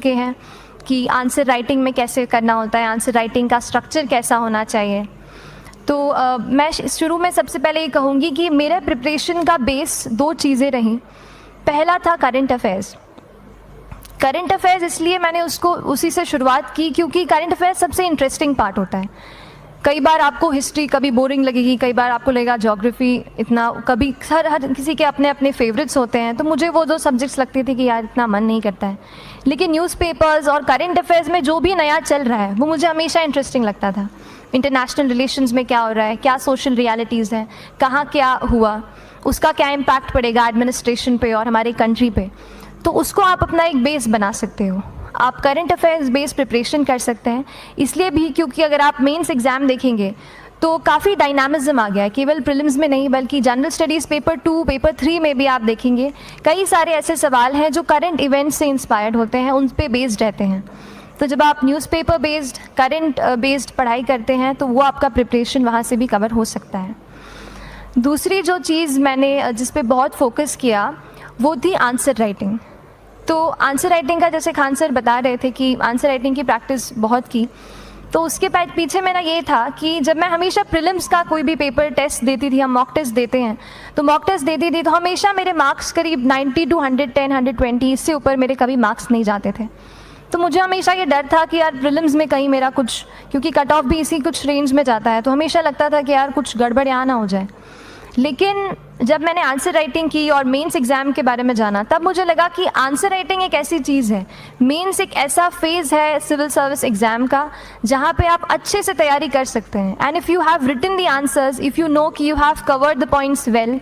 चुके हैं कि आंसर राइटिंग में कैसे करना होता है, आंसर राइटिंग का स्ट्रक्चर कैसा होना चाहिए। तो मैं शुरू में सबसे पहले ये कहूँगी कि मेरे प्रिपरेशन का बेस 2 चीज़ें रहीं। पहला था करंट अफेयर्स। करंट अफेयर्स इसलिए मैंने उसको उसी से शुरुआत की क्योंकि करंट अफेयर्स सबसे इंटरेस्टिंग पार्ट होता है। कई बार आपको हिस्ट्री कभी बोरिंग लगेगी, कई बार आपको लगेगा ज्योग्राफी इतना, कभी हर किसी के अपने अपने फेवरेट्स होते हैं। तो मुझे वो 2 सब्जेक्ट्स लगते थे कि यार इतना मन नहीं करता है, लेकिन न्यूज़पेपर्स और करंट अफेयर्स में जो भी नया चल रहा है वो मुझे हमेशा इंटरेस्टिंग लगता था। इंटरनेशनल रिलेशंस में क्या हो रहा है, क्या सोशल रियलिटीज़ हैं, कहाँ क्या हुआ, उसका क्या इम्पैक्ट पड़ेगा एडमिनिस्ट्रेशन पे और हमारी कंट्री पे। तो उसको आप अपना एक बेस बना सकते हो। आप करंट अफेयर्स बेस्ड प्रिपरेशन कर सकते हैं, इसलिए भी क्योंकि अगर आप मेंस एग्ज़ाम देखेंगे तो काफ़ी डायनामिज्म आ गया है, केवल प्रीलिम्स में नहीं बल्कि जनरल स्टडीज़ पेपर 2, पेपर 3 में भी आप देखेंगे कई सारे ऐसे सवाल हैं जो करंट इवेंट्स से इंस्पायर्ड होते हैं, उन पे बेस्ड रहते हैं। तो जब आप न्यूज़पेपर बेस्ड, करंट बेस्ड पढ़ाई करते हैं तो वो आपका प्रिपरेशन वहाँ से भी कवर हो सकता है। दूसरी जो चीज़ मैंने जिस पे बहुत फोकस किया वो थी आंसर राइटिंग। तो आंसर राइटिंग का जैसे खान सर बता रहे थे कि आंसर राइटिंग की प्रैक्टिस बहुत की, तो उसके पीछे मेरा ये था कि जब मैं हमेशा प्रीलिम्स का कोई भी पेपर टेस्ट देती थी, हम मॉक टेस्ट देते हैं, तो मॉक टेस्ट देती थी तो हमेशा मेरे मार्क्स करीब 90 to 110, 120, इससे ऊपर मेरे कभी मार्क्स नहीं जाते थे। तो मुझे हमेशा ये डर था कि यार प्रीलिम्स में कहीं मेरा कुछ, क्योंकि कट ऑफ भी इसी कुछ रेंज में जाता है, तो हमेशा लगता था कि यार कुछ गड़बड़ यहाँ ना हो जाए। लेकिन जब मैंने आंसर राइटिंग की और मेंस एग्ज़ाम के बारे में जाना, तब मुझे लगा कि आंसर राइटिंग एक ऐसी चीज़ है, मेंस एक ऐसा फेज़ है सिविल सर्विस एग्ज़ाम का जहाँ पे आप अच्छे से तैयारी कर सकते हैं। And if you have written the answers, if you know कि you have covered the points well,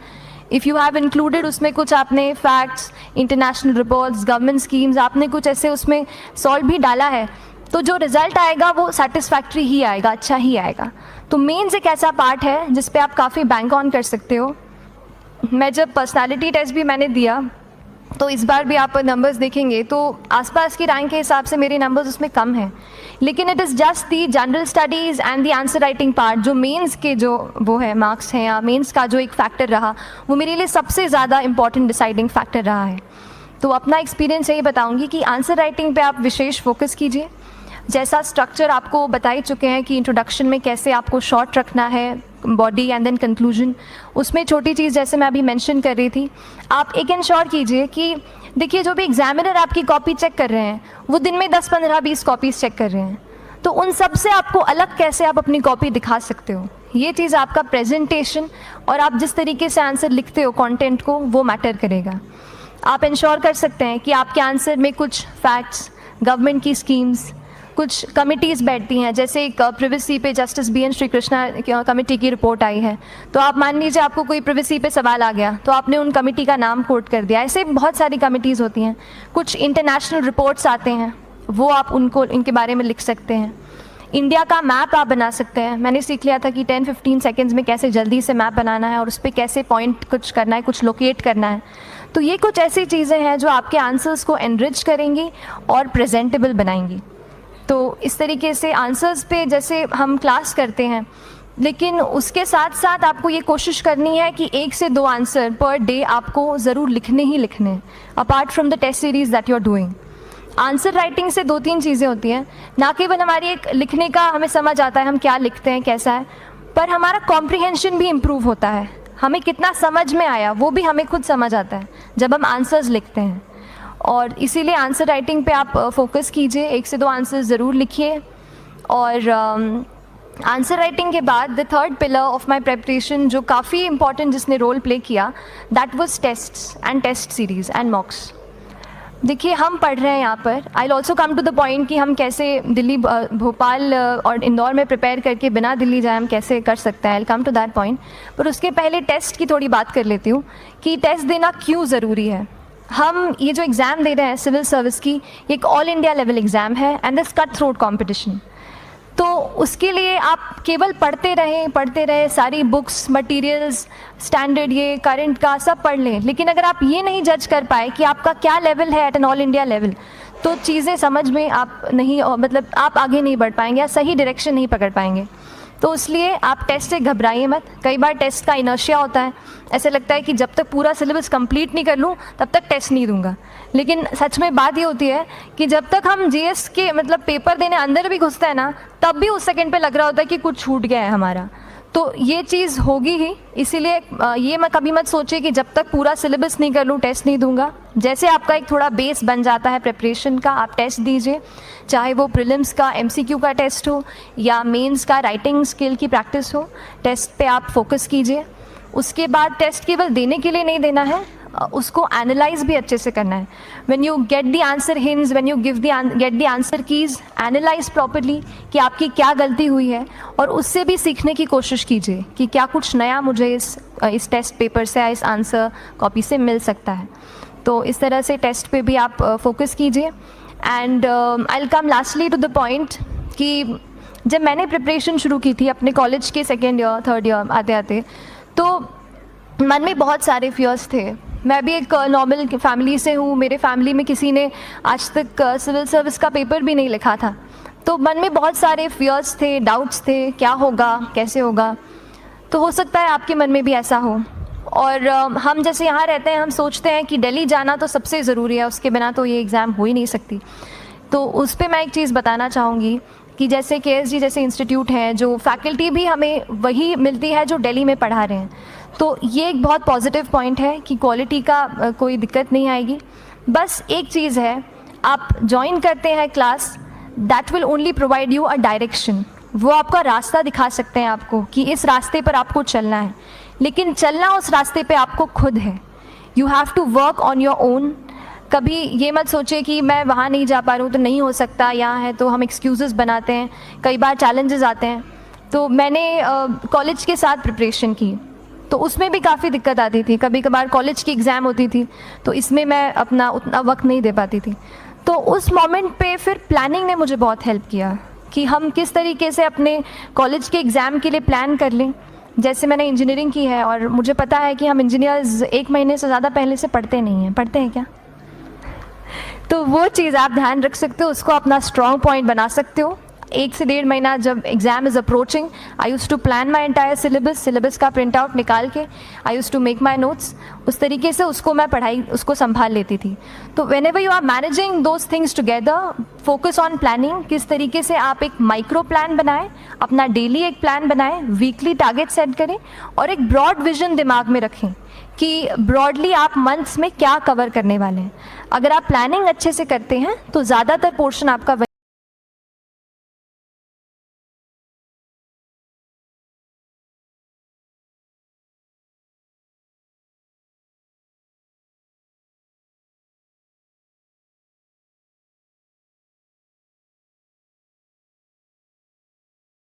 if you have included उसमें कुछ आपने facts, international reports, government schemes, आपने कुछ ऐसे उसमें सॉल्व भी डाला है, तो जो रिज़ल्ट आएगा वो सेटिस्फैक्ट्री ही आएगा, अच्छा ही आएगा। तो मेंस एक ऐसा पार्ट है जिस पे आप काफ़ी बैंक ऑन कर सकते हो। मैं जब पर्सनालिटी टेस्ट भी मैंने दिया तो इस बार भी आप नंबर्स देखेंगे तो आसपास की रैंक के हिसाब से मेरे नंबर्स उसमें कम हैं, लेकिन it is just the general studies and the answer writing part, जो मेंस के जो वो है मार्क्स हैं या मेंस का जो एक फैक्टर रहा, वो मेरे लिए सबसे ज़्यादा इंपॉर्टेंट डिसाइडिंग फैक्टर रहा है। तो अपना एक्सपीरियंस यही बताऊँगी कि आंसर राइटिंग पर आप विशेष फोकस कीजिए। जैसा स्ट्रक्चर आपको बता ही चुके हैं कि इंट्रोडक्शन में कैसे आपको शॉर्ट रखना है, बॉडी एंड देन कंक्लूजन, उसमें छोटी चीज़ जैसे मैं अभी मेंशन कर रही थी, आप एक इंश्योर कीजिए कि देखिए जो भी एग्जामिनर आपकी कॉपी चेक कर रहे हैं वो दिन में 10, 15, 20 कॉपीज़ चेक कर रहे हैं, तो उन सब से आपको अलग कैसे आप अपनी कॉपी दिखा सकते हो, ये चीज़ आपका प्रेजेंटेशन और आप जिस तरीके से आंसर लिखते हो कंटेंट को, वो मैटर करेगा। आप इंश्योर कर सकते हैं कि आपके आंसर में कुछ फैक्ट्स, गवर्नमेंट की स्कीम्स, कुछ कमिटीज़ बैठती हैं, जैसे एक प्रिवेसी पे justice BN Shri Krishna committee की रिपोर्ट आई है, तो आप मान लीजिए आपको कोई प्रिवेसी पे सवाल आ गया तो आपने उन कमेटी का नाम कोट कर दिया। ऐसे बहुत सारी कमिटीज़ होती हैं। कुछ इंटरनेशनल रिपोर्ट्स आते हैं, वो आप उनको इनके बारे में लिख सकते हैं। इंडिया का मैप आप बना सकते हैं। मैंने सीख लिया था कि 10-15 सेकेंड्स में कैसे जल्दी से मैप बनाना है और उस पर कैसे पॉइंट कुछ करना है, कुछ लोकेट करना है। तो ये कुछ ऐसी चीज़ें हैं जो आपके आंसर्स को एनरिच करेंगी और प्रेजेंटेबल बनाएंगी। तो इस तरीके से आंसर्स पे जैसे हम क्लास करते हैं, लेकिन उसके साथ साथ आपको ये कोशिश करनी है कि 1 से 2 आंसर पर डे आपको ज़रूर लिखने ही लिखने हैं, apart from the test series that you are doing. Answer writing से 2-3 चीज़ें होती हैं, ना केवल हमारी एक लिखने का हमें समझ आता है हम क्या लिखते हैं कैसा है, पर हमारा कॉम्प्रिहेंशन भी इम्प्रूव होता है। हमें कितना समझ में आया वो भी हमें खुद समझ आता है जब हम आंसर्स लिखते हैं। और इसीलिए आंसर राइटिंग पे आप फोकस कीजिए, 1 से 2 आंसर ज़रूर लिखिए। और आंसर राइटिंग के बाद the third pillar of my preparation जो काफ़ी इंपॉर्टेंट जिसने रोल प्ले किया, that was tests and test series and mocks. देखिए हम पढ़ रहे हैं यहाँ पर, I will also come to the point कि हम कैसे दिल्ली, भोपाल और इंदौर में प्रिपेयर करके बिना दिल्ली जाए हम कैसे कर सकते हैं, I will come to that point. पर उसके पहले टेस्ट की थोड़ी बात कर लेती हूँ कि टेस्ट देना क्यों ज़रूरी है। हम ये जो एग्ज़ाम दे रहे हैं सिविल सर्विस की, ये एक ऑल इंडिया लेवल एग्ज़ाम है and this cut throat competition. तो उसके लिए आप केवल पढ़ते रहें, सारी बुक्स, मटेरियल्स, स्टैंडर्ड, ये करंट का सब पढ़ लें, लेकिन अगर आप ये नहीं जज कर पाए कि आपका क्या लेवल है at an all India level, तो चीज़ें समझ में आप नहीं, मतलब आप आगे नहीं बढ़ पाएंगे या सही डायरेक्शन नहीं पकड़ पाएंगे। तो इसलिए आप टेस्ट से घबराइए मत। कई बार टेस्ट का इनर्शिया होता है, ऐसे लगता है कि जब तक पूरा सिलेबस कंप्लीट नहीं कर लूँ तब तक टेस्ट नहीं दूंगा। लेकिन सच में बात ये होती है कि जब तक हम जीएस के मतलब पेपर देने अंदर भी घुसते हैं ना, तब भी उस सेकंड पे लग रहा होता है कि कुछ छूट गया है हमारा। तो ये चीज़ होगी ही, इसीलिए ये मैं कभी मत सोचिए कि जब तक पूरा सिलेबस नहीं कर लूँ टेस्ट नहीं दूंगा। जैसे आपका एक थोड़ा बेस बन जाता है प्रिपरेशन का, आप टेस्ट दीजिए, चाहे वो प्रीलिम्स का एमसीक्यू का टेस्ट हो या मेंस का राइटिंग स्किल की प्रैक्टिस हो, टेस्ट पे आप फोकस कीजिए। उसके बाद टेस्ट केवल देने के लिए नहीं देना है, उसको एनालाइज भी अच्छे से करना है। When you get the answer hints, when you get the answer keys, analyse properly कि आपकी क्या गलती हुई है और उससे भी सीखने की कोशिश कीजिए कि क्या कुछ नया मुझे इस टेस्ट पेपर से या इस आंसर कॉपी से मिल सकता है। तो इस तरह से टेस्ट पे भी आप फोकस कीजिए। And I will come lastly to the point कि जब मैंने प्रिपरेशन शुरू की थी अपने कॉलेज के सेकेंड ईयर थर्ड ईयर आते आते, तो मन में बहुत सारे फियर्स थे। मैं भी एक नॉर्मल फैमिली से हूँ, मेरे फैमिली में किसी ने आज तक सिविल सर्विस का पेपर भी नहीं लिखा था। तो मन में बहुत सारे फियर्स थे, डाउट्स थे, क्या होगा, कैसे होगा। तो हो सकता है आपके मन में भी ऐसा हो। और हम जैसे यहाँ रहते हैं, हम सोचते हैं कि दिल्ली जाना तो सबसे ज़रूरी है, उसके बिना तो ये एग्ज़ाम हो ही नहीं सकती। तो उस पर मैं एक चीज़ बताना चाहूँगी कि जैसे KSG जैसे इंस्टीट्यूट हैं, जो फैकल्टी भी हमें वही मिलती है जो दिल्ली में पढ़ा रहे हैं। तो ये एक बहुत पॉजिटिव पॉइंट है कि क्वालिटी का कोई दिक्कत नहीं आएगी। बस एक चीज़ है, आप ज्वाइन करते हैं class, that will only provide you a direction. वो आपका रास्ता दिखा सकते हैं आपको कि इस रास्ते पर आपको चलना है, लेकिन चलना उस रास्ते पे आपको खुद है। You have to work on your own. कभी ये मत सोचिए कि मैं वहाँ नहीं जा पा रहा हूँ तो नहीं हो सकता, यहाँ है, तो हम एक्सक्यूज़ेस बनाते हैं। कई बार चैलेंजेस आते हैं। तो मैंने कॉलेज के साथ प्रिपरेशन की, तो उसमें भी काफ़ी दिक्कत आती थी। कभी कभार कॉलेज की एग्ज़ाम होती थी तो इसमें मैं अपना उतना वक्त नहीं दे पाती थी। तो उस मोमेंट पे फिर प्लानिंग ने मुझे बहुत हेल्प किया कि हम किस तरीके से अपने कॉलेज के एग्ज़ाम के लिए प्लान कर लें। जैसे मैंने इंजीनियरिंग की है और मुझे पता है कि हम इंजीनियर्स 1 महीने से ज़्यादा पहले से पढ़ते नहीं हैं। पढ़ते हैं क्या? तो वो चीज़ आप ध्यान रख सकते हो, उसको अपना स्ट्रॉन्ग पॉइंट बना सकते हो। 1 से 1.5 महीना जब exam is approaching, I use to plan my entire syllabus का प्रिंट आउट निकाल के I use to make my notes. उस तरीके से उसको मैं उसको संभाल लेती थी। तो whenever you are managing those things together, focus on planning. किस तरीके से आप एक माइक्रो प्लान बनाएं, अपना डेली एक प्लान बनाएं, वीकली टारगेट सेट करें और एक ब्रॉड विजन दिमाग में रखें कि ब्रॉडली आप मंथ्स में क्या कवर करने वाले हैं। अगर आप प्लानिंग अच्छे से करते हैं तो ज़्यादातर पोर्शन आपका